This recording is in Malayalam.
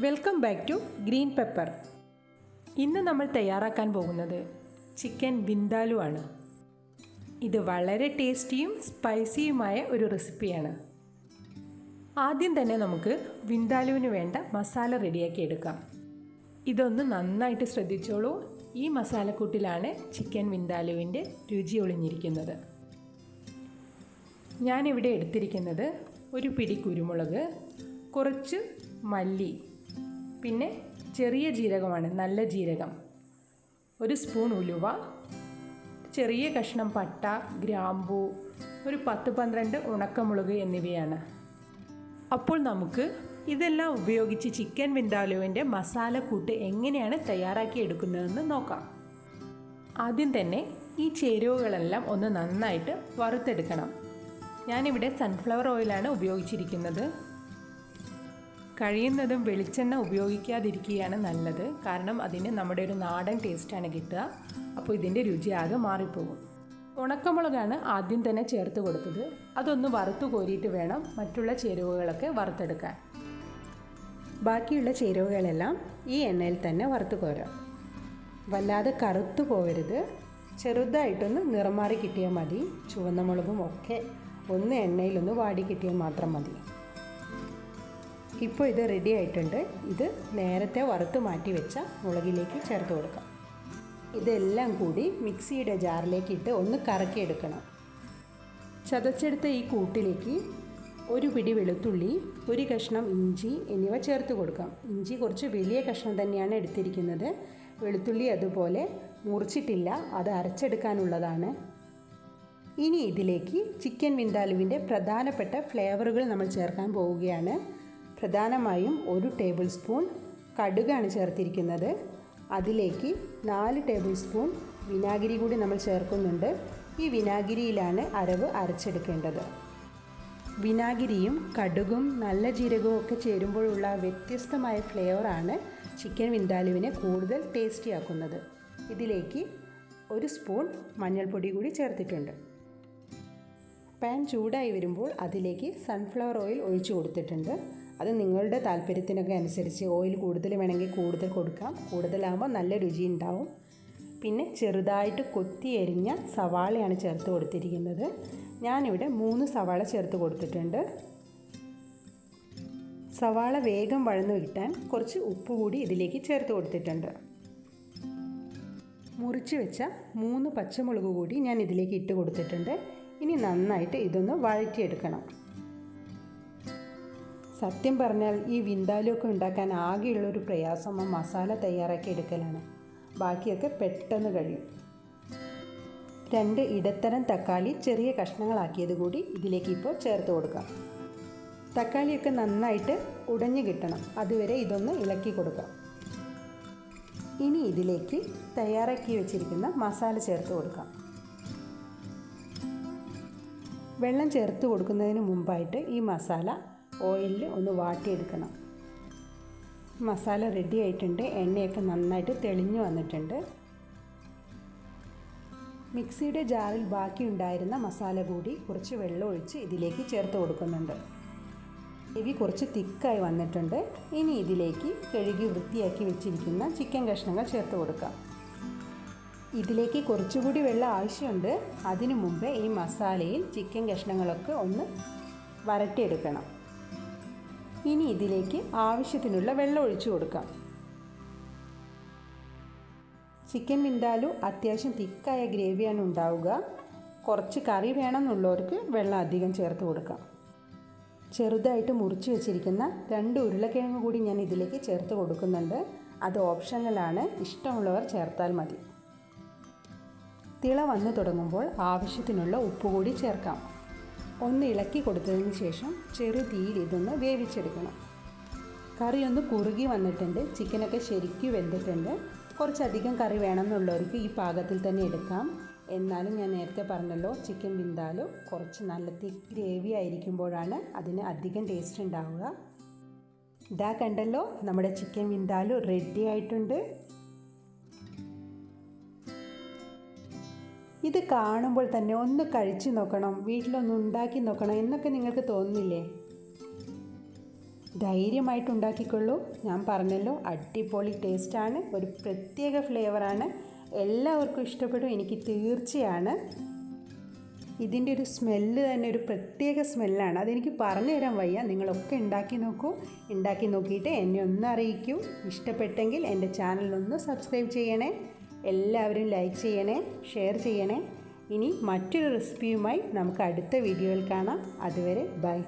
Welcome back to Green Pepper. ഇന്ന് നമ്മൾ തയ്യാറാക്കാൻ പോകുന്നത് ചിക്കൻ വിന്ദാലു ആണ്. ഇത് വളരെ ടേസ്റ്റിയും സ്പൈസിയുമായ ഒരു റെസിപ്പിയാണ്. ആദ്യം തന്നെ നമുക്ക് വിന്ദാലുവിന് വേണ്ട മസാല റെഡിയാക്കി എടുക്കാം. ഇതൊന്ന് നന്നായിട്ട് ശ്രദ്ധിച്ചോളൂ. ഈ മസാലക്കൂട്ടിലാണ് ചിക്കൻ വിന്ദാലുവിൻ്റെ രുചി ഒളിഞ്ഞിരിക്കുന്നത്. ഞാനിവിടെ എടുത്തിരിക്കുന്നത് ഒരു പിടി കുരുമുളക്, കുറച്ച് മല്ലി, പിന്നെ ചെറിയ ജീരകമാണ്, നല്ല ജീരകം, ഒരു സ്പൂൺ ഉലുവ, ചെറിയ കഷ്ണം പട്ട, ഗ്രാമ്പൂ, ഒരു 10-12 ഉണക്കമുളക് എന്നിവയാണ്. അപ്പോൾ നമുക്ക് ഇതെല്ലാം ഉപയോഗിച്ച് ചിക്കൻ വിന്ദാലുവിൻ്റെ മസാലക്കൂട്ട് എങ്ങനെയാണ് തയ്യാറാക്കി എടുക്കുന്നതെന്ന് നോക്കാം. ആദ്യം തന്നെ ഈ ചേരുവകളെല്ലാം ഒന്ന് നന്നായിട്ട് വറുത്തെടുക്കണം. ഞാനിവിടെ സൺഫ്ലവർ ഓയിലാണ് ഉപയോഗിച്ചിരിക്കുന്നത്. കഴിയുന്നതും വെളിച്ചെണ്ണ ഉപയോഗിക്കാതിരിക്കുകയാണ് നല്ലത്. കാരണം അതിന് നമ്മുടെ ഒരു നാടൻ ടേസ്റ്റാണ് കിട്ടുക. അപ്പോൾ ഇതിൻ്റെ രുചി ആകെ മാറിപ്പോകും. ഉണക്കമുളകാണ് ആദ്യം തന്നെ ചേർത്ത് കൊടുത്തത്. അതൊന്ന് വറുത്ത് കോരിയിട്ട് വേണം മറ്റുള്ള ചേരുവകളൊക്കെ വറുത്തെടുക്കാൻ. ബാക്കിയുള്ള ചേരുവകളെല്ലാം ഈ എണ്ണയിൽ തന്നെ വറുത്ത് കോരാം. വല്ലാതെ കറുത്തു പോകരുത്. ചെറുതായിട്ടൊന്ന് നിറം മാറി കിട്ടിയാൽ മതി. ചുവന്ന മുളകും ഒക്കെ ഒന്ന് എണ്ണയിലൊന്ന് വാടി കിട്ടിയാൽ മാത്രം മതി. ഇപ്പോൾ ഇത് റെഡി ആയിട്ടുണ്ട്. ഇത് നേരത്തെ വറുത്ത് മാറ്റി വെച്ച മുളകിലേക്ക് ചേർത്ത് കൊടുക്കാം. ഇതെല്ലാം കൂടി മിക്സിയുടെ ജാറിലേക്ക് ഇട്ട് ഒന്ന് കറക്കിയെടുക്കണം. ചതച്ചെടുത്ത ഈ കൂട്ടിലേക്ക് ഒരു പിടി വെളുത്തുള്ളി, ഒരു കഷ്ണം ഇഞ്ചി എന്നിവ ചേർത്ത് കൊടുക്കാം. ഇഞ്ചി കുറച്ച് വലിയ കഷ്ണം തന്നെയാണ് എടുത്തിരിക്കുന്നത്. വെളുത്തുള്ളി അതുപോലെ മുറിച്ചിട്ടില്ല, അത് അരച്ചെടുക്കാനുള്ളതാണ്. ഇനി ഇതിലേക്ക് ചിക്കൻ വിന്ദാലുവിൻ്റെ പ്രധാനപ്പെട്ട ഫ്ലേവറുകൾ നമ്മൾ ചേർക്കാൻ പോവുകയാണ്. പ്രധാനമായും 1 ടേബിൾ സ്പൂൺ കടുകാണ് ചേർത്തിരിക്കുന്നത്. അതിലേക്ക് 4 ടേബിൾ സ്പൂൺ വിനാഗിരി കൂടി നമ്മൾ ചേർക്കുന്നുണ്ട്. ഈ വിനാഗിരിയിലാണ് അരവ് അരച്ചെടുക്കേണ്ടത്. വിനാഗിരിയും കടുകും നല്ല ജീരകവും ഒക്കെ ചേരുമ്പോഴുള്ള വ്യത്യസ്തമായ ഫ്ലേവറാണ് ചിക്കൻ വിന്ദാലുവിനെ കൂടുതൽ ടേസ്റ്റി ആക്കുന്നത്. ഇതിലേക്ക് 1 സ്പൂൺ മഞ്ഞൾപ്പൊടി കൂടി ചേർത്തിട്ടുണ്ട്. പാൻ ചൂടായി വരുമ്പോൾ അതിലേക്ക് സൺഫ്ലവർ ഓയിൽ ഒഴിച്ചു കൊടുത്തിട്ടുണ്ട്. അത് നിങ്ങളുടെ താല്പര്യത്തിനൊക്കെ അനുസരിച്ച് ഓയിൽ കൂടുതൽ വേണമെങ്കിൽ കൂടുതൽ കൊടുക്കാം. കൂടുതലാകുമ്പോൾ നല്ല രുചി ഉണ്ടാവും. പിന്നെ ചെറുതായിട്ട് കൊത്തി എരിഞ്ഞ സവാളയാണ് ചേർത്ത് കൊടുത്തിരിക്കുന്നത്. ഞാനിവിടെ 3 സവാള ചേർത്ത് കൊടുത്തിട്ടുണ്ട്. സവാള വേഗം വഴന്നു കിട്ടാൻ കുറച്ച് ഉപ്പ് കൂടി ഇതിലേക്ക് ചേർത്ത് കൊടുത്തിട്ടുണ്ട്. മുറിച്ച് വെച്ച 3 പച്ചമുളക് കൂടി ഞാൻ ഇതിലേക്ക് ഇട്ട് കൊടുത്തിട്ടുണ്ട്. ഇനി നന്നായിട്ട് ഇതൊന്ന് വഴറ്റിയെടുക്കണം. സത്യം പറഞ്ഞാൽ ഈ വിന്ദാലു ഒക്കെ ഉണ്ടാക്കാൻ ആകെയുള്ളൊരു പ്രയാസം മസാല തയ്യാറാക്കി എടുക്കലാണ്. ബാക്കിയൊക്കെ പെട്ടെന്ന് കഴിയും. 2 ഇടത്തരം തക്കാളി ചെറിയ കഷ്ണങ്ങളാക്കിയത് കൂടി ഇതിലേക്ക് ഇപ്പോൾ ചേർത്ത് കൊടുക്കാം. തക്കാളിയൊക്കെ നന്നായിട്ട് ഉടഞ്ഞു കിട്ടണം. അതുവരെ ഇതൊന്ന് ഇളക്കി കൊടുക്കാം. ഇനി ഇതിലേക്ക് തയ്യാറാക്കി വെച്ചിരിക്കുന്ന മസാല ചേർത്ത് കൊടുക്കാം. വെള്ളം ചേർത്ത് കൊടുക്കുന്നതിന് മുമ്പായിട്ട് ഈ മസാല ഓയിലിൽ ഒന്ന് വാട്ടിയെടുക്കണം. മസാല റെഡി ആയിട്ടുണ്ട്. എണ്ണയൊക്കെ നന്നായിട്ട് തെളിഞ്ഞു വന്നിട്ടുണ്ട്. മിക്സിയുടെ ജാറിൽ ബാക്കി ഉണ്ടായിരുന്ന മസാല കൂടി കുറച്ച് വെള്ളം ഒഴിച്ച് ഇതിലേക്ക് ചേർത്ത് കൊടുക്കുന്നുണ്ട്. ഗ്രേവി കുറച്ച് തിക്കായി വന്നിട്ടുണ്ട്. ഇനി ഇതിലേക്ക് കഴുകി വൃത്തിയാക്കി വെച്ചിരിക്കുന്ന ചിക്കൻ കഷ്ണങ്ങൾ ചേർത്ത് കൊടുക്കാം. ഇതിലേക്ക് കുറച്ചുകൂടി വെള്ളം ആവശ്യമുണ്ട്. അതിനു മുമ്പേ ഈ മസാലയിൽ ചിക്കൻ കഷ്ണങ്ങളൊക്കെ ഒന്ന് വരട്ടിയെടുക്കണം. ഇനി ഇതിലേക്ക് ആവശ്യത്തിനുള്ള വെള്ളം ഒഴിച്ചു കൊടുക്കാം. ചിക്കൻ വിന്ദാലു അത്യാവശ്യം തിക്കായ ഗ്രേവിയാണ് ഉണ്ടാവുക. കുറച്ച് കറി വേണമെന്നുള്ളവർക്ക് വെള്ളം അധികം ചേർത്ത് കൊടുക്കാം. ചെറുതായിട്ട് മുറിച്ച് വെച്ചിരിക്കുന്ന 2 ഉരുളക്കിഴങ്ങ് കൂടി ഞാൻ ഇതിലേക്ക് ചേർത്ത് കൊടുക്കുന്നുണ്ട്. അത് ഓപ്ഷണലാണ്, ഇഷ്ടമുള്ളവർ ചേർത്താൽ മതി. തിള വന്നു തുടങ്ങുമ്പോൾ ആവശ്യത്തിനുള്ള ഉപ്പ് കൂടി ചേർക്കാം. ഒന്ന് ഇളക്കി കൊടുത്തതിന് ശേഷം ചെറു തീയിൽ ഇതൊന്ന് വേവിച്ചെടുക്കണം. കറി ഒന്ന് കുറുകി വന്നിട്ടുണ്ട്. ചിക്കനൊക്കെ ശരിക്കും വെന്തിട്ടുണ്ട്. കുറച്ചധികം കറി വേണമെന്നുള്ളവർക്ക് ഈ പാകത്തിൽ തന്നെ എടുക്കാം. എന്നാലും ഞാൻ നേരത്തെ പറഞ്ഞല്ലോ, ചിക്കൻ വിന്ദാലു കുറച്ച് നല്ല തിക്ക് ഗ്രേവി ആയിരിക്കുമ്പോഴാണ് അതിന് അധികം ടേസ്റ്റ് ഉണ്ടാവുക. ഇതാ കണ്ടല്ലോ, നമ്മുടെ ചിക്കൻ വിന്ദാലു റെഡി ആയിട്ടുണ്ട്. ഇത് കാണുമ്പോൾ തന്നെ ഒന്ന് കഴിച്ചു നോക്കണം, വീട്ടിലൊന്ന് ഉണ്ടാക്കി നോക്കണം എന്നൊക്കെ നിങ്ങൾക്ക് തോന്നുന്നില്ലേ? ധൈര്യമായിട്ട് ഉണ്ടാക്കിക്കൊള്ളൂ. ഞാൻ പറഞ്ഞല്ലോ, അടിപൊളി ടേസ്റ്റാണ്, ഒരു പ്രത്യേക ഫ്ലേവറാണ്. എല്ലാവർക്കും ഇഷ്ടപ്പെടും, എനിക്ക് തീർച്ചയാണ്. ഇതിൻ്റെ ഒരു സ്മെല്ല് തന്നെ ഒരു പ്രത്യേക സ്മെല്ലാണ്, അതെനിക്ക് പറഞ്ഞു തരാൻ വയ്യ. നിങ്ങളൊക്കെ ഉണ്ടാക്കി നോക്കൂ. ഉണ്ടാക്കി നോക്കിയിട്ട് എന്നെ ഒന്ന് അറിയിക്കൂ. ഇഷ്ടപ്പെട്ടെങ്കിൽ എൻ്റെ ചാനലൊന്ന് സബ്സ്ക്രൈബ് ചെയ്യണേ. എല്ലാവരും ലൈക്ക് ചെയ്യണേ, ഷെയർ ചെയ്യണേ. ഇനി മറ്റൊരു റെസിപ്പിയുമായി നമുക്ക് അടുത്ത വീഡിയോയിൽ കാണാം. അതുവരെ ബൈ.